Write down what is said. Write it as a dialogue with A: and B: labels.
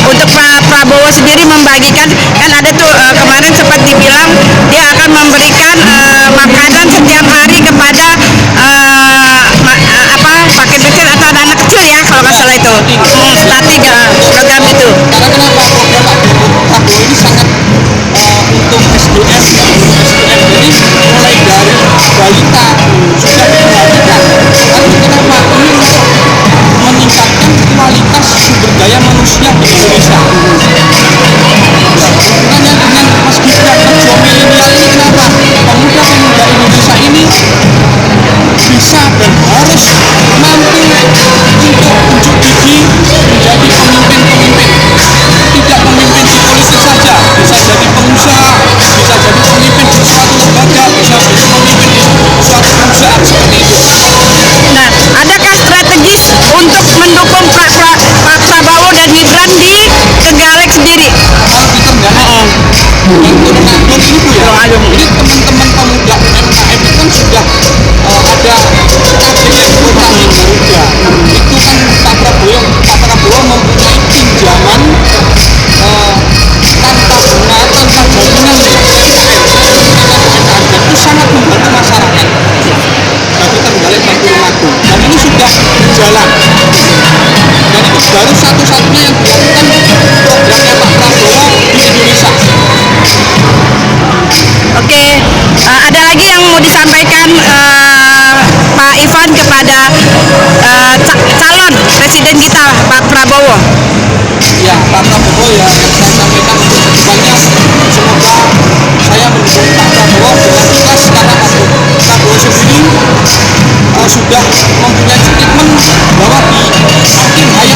A: Untuk Pak Prabowo sendiri membagikan, kan ada tuh kemarin sempat dibilang dia akan memberikan makanan setiap hari kepada paket kecil atau anak kecil ya, kalau nggak salah itu starting program itu.
B: Karena kenapa program Pak Prabowo ini sangat untuk SDM, jadi mulai dari balita sudah diperhatikan. Lalu kenapa ini meningkatkan kualitas sumber daya manusia di Indonesia. Hubungannya dengan Mas Gibran, berjuang milenial ini kenapa? Pemuda-pemuda Indonesia ini bisa dan harus mampu untuk unjuk gigi menjadi pemimpin-pemimpin. Tidak pemimpin di politik saja, bisa jadi pengusaha, bisa jadi pemimpin di suatu lembaga, bisa jadi pemimpin di suatu perusahaan seperti itu.
A: Nah, adakah strategis untuk mendukung Pak Prabowo dan Gibran di Trenggalek sendiri?
B: Kalau di Trenggalek, yang Tulungagung ini Bu ya, ini teman-teman pemuda UMKM itu kan sudah ada ABS Petani Garuda. Itu kan Pak Prabowo mempunyai pinjaman tanpa bunga, tanpa jaminan dan itu sangat membantu masyarakat bagi Trenggalek dan Tulungagung, dan ini sudah berjalan, dan itu baru satu-satunya yang dilakukan programnya Pak Prabowo di Indonesia.
A: Oke, ada lagi yang mau disampaikan Pak Ivan kepada calon presiden kita Pak Prabowo?
B: Ya, Pak Prabowo ya, yang saya sampaikan untuk kedepannya, semoga saya mendukung Pak Prabowo dengan ikhlas, karena Pak Prabowo sendiri sudah mempunyai komitmen bahwa di akhir hayat